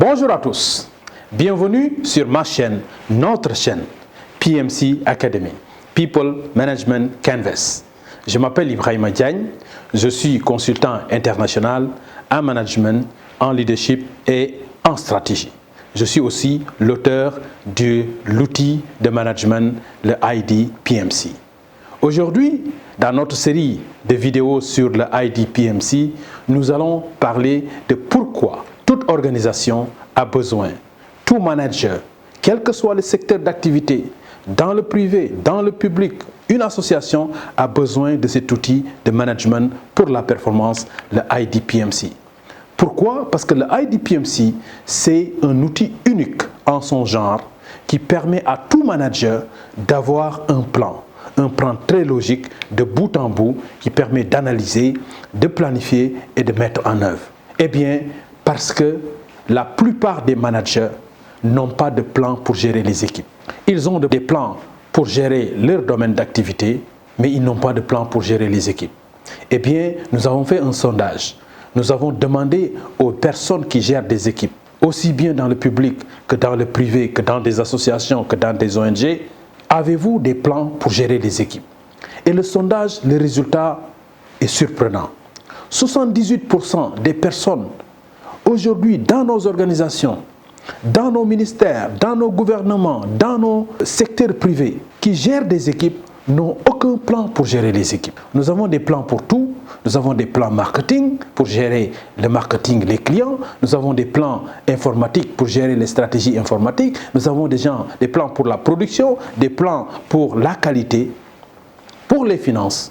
Bonjour à tous, bienvenue sur ma chaîne, notre chaîne, PMC Academy, People Management Canvas. Je m'appelle Ibrahima Diagne, je suis consultant international en management, en leadership et en stratégie. Je suis aussi l'auteur de l'outil de management, le IDPMC. Aujourd'hui, dans notre série de vidéos sur le IDPMC, nous allons parler de pourquoi toute organisation a besoin, tout manager, quel que soit le secteur d'activité, dans le privé, dans le public, une association a besoin de cet outil de management pour la performance, le IDPMC. Pourquoi? Parce que le IDPMC, c'est un outil unique en son genre qui permet à tout manager d'avoir un plan très logique de bout en bout qui permet d'analyser, de planifier et de mettre en œuvre. Eh bien, parce que la plupart des managers n'ont pas de plan pour gérer les équipes. Ils ont des plans pour gérer leur domaine d'activité, mais ils n'ont pas de plan pour gérer les équipes. Eh bien, nous avons fait un sondage. Nous avons demandé aux personnes qui gèrent des équipes, aussi bien dans le public que dans le privé, que dans des associations, que dans des ONG, avez-vous des plans pour gérer les équipes? Et le sondage, le résultat est surprenant. 78% des personnes aujourd'hui dans nos organisations, dans nos ministères, dans nos gouvernements, dans nos secteurs privés qui gèrent des équipes n'ont aucun plan pour gérer les équipes. Nous avons des plans pour tout. Nous avons des plans marketing pour gérer le marketing, les clients. Nous avons des plans informatiques pour gérer les stratégies informatiques. Nous avons des plans pour la production, des plans pour la qualité, pour les finances.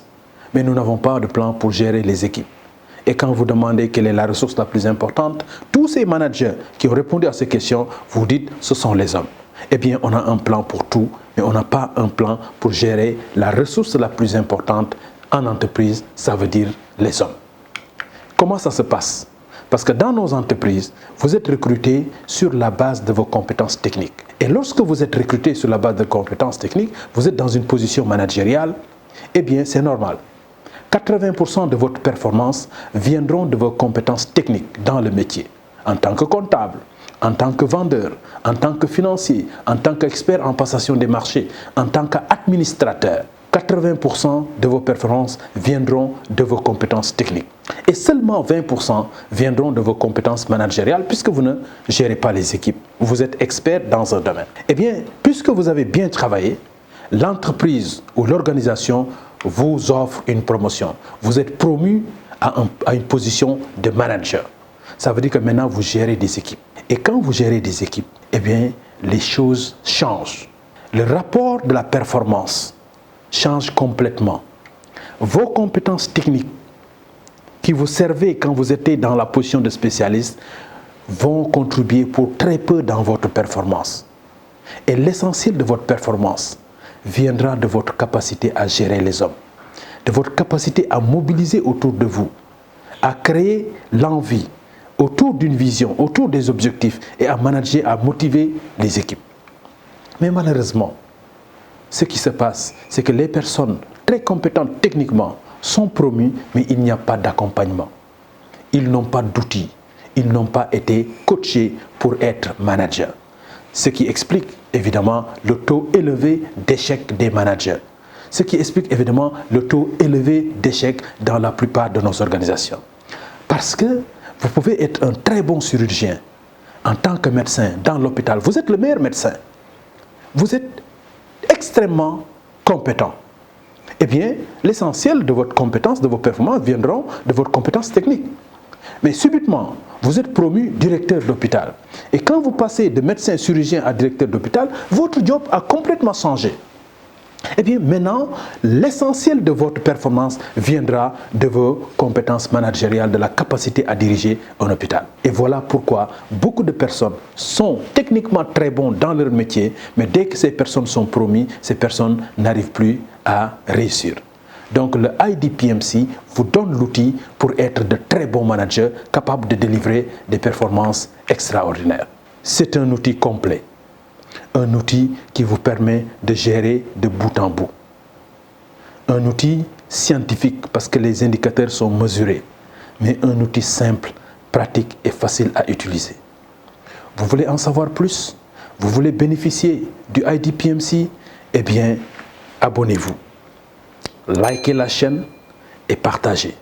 Mais nous n'avons pas de plan pour gérer les équipes. Et quand vous demandez quelle est la ressource la plus importante, tous ces managers qui ont répondu à ces questions, vous dites ce sont les hommes. Eh bien, on a un plan pour tout, mais on n'a pas un plan pour gérer la ressource la plus importante en entreprise, ça veut dire les hommes. Comment ça se passe? Parce que dans nos entreprises, vous êtes recrutés sur la base de vos compétences techniques. Et lorsque vous êtes recruté sur la base de compétences techniques, vous êtes dans une position managériale, eh bien, c'est normal. 80% de votre performance viendront de vos compétences techniques dans le métier, en tant que comptable, en tant que vendeur, en tant que financier, en tant qu'expert en passation des marchés, en tant qu'administrateur. 80% de vos performances viendront de vos compétences techniques. Et seulement 20% viendront de vos compétences managériales puisque vous ne gérez pas les équipes. Vous êtes expert dans un domaine. Eh bien, puisque vous avez bien travaillé, l'entreprise ou l'organisation vous offre une promotion. Vous êtes promu à une position de manager. Ça veut dire que maintenant vous gérez des équipes. Et quand vous gérez des équipes, eh bien, les choses changent. Le rapport de la performance change complètement. Vos compétences techniques qui vous servaient quand vous étiez dans la position de spécialiste vont contribuer pour très peu dans votre performance. Et l'essentiel de votre performance viendra de votre capacité à gérer les hommes, de votre capacité à mobiliser autour de vous, à créer l'envie autour d'une vision, autour des objectifs et à manager, à motiver les équipes. Mais malheureusement, ce qui se passe, c'est que les personnes très compétentes techniquement sont promues, mais il n'y a pas d'accompagnement. Ils n'ont pas d'outils, ils n'ont pas été coachés pour être managers. Ce qui explique évidemment le taux élevé d'échec des managers. Ce qui explique évidemment le taux élevé d'échec dans la plupart de nos organisations. Parce que vous pouvez être un très bon chirurgien en tant que médecin dans l'hôpital. Vous êtes le meilleur médecin. Vous êtes extrêmement compétent. Eh bien, l'essentiel de votre compétence, de vos performances viendront de votre compétence technique. Mais subitement, vous êtes promu directeur d'hôpital. Et quand vous passez de médecin chirurgien à directeur d'hôpital, votre job a complètement changé. Eh bien, maintenant, l'essentiel de votre performance viendra de vos compétences managériales, de la capacité à diriger un hôpital. Et voilà pourquoi beaucoup de personnes sont techniquement très bons dans leur métier, mais dès que ces personnes sont promues, ces personnes n'arrivent plus à réussir. Donc, le IDPMC vous donne l'outil pour être de très bons managers capables de délivrer des performances extraordinaires. C'est un outil complet. Un outil qui vous permet de gérer de bout en bout. Un outil scientifique parce que les indicateurs sont mesurés, mais un outil simple, pratique et facile à utiliser. Vous voulez en savoir plus? Vous voulez bénéficier du ID PMC? Eh bien, abonnez-vous, likez la chaîne et partagez.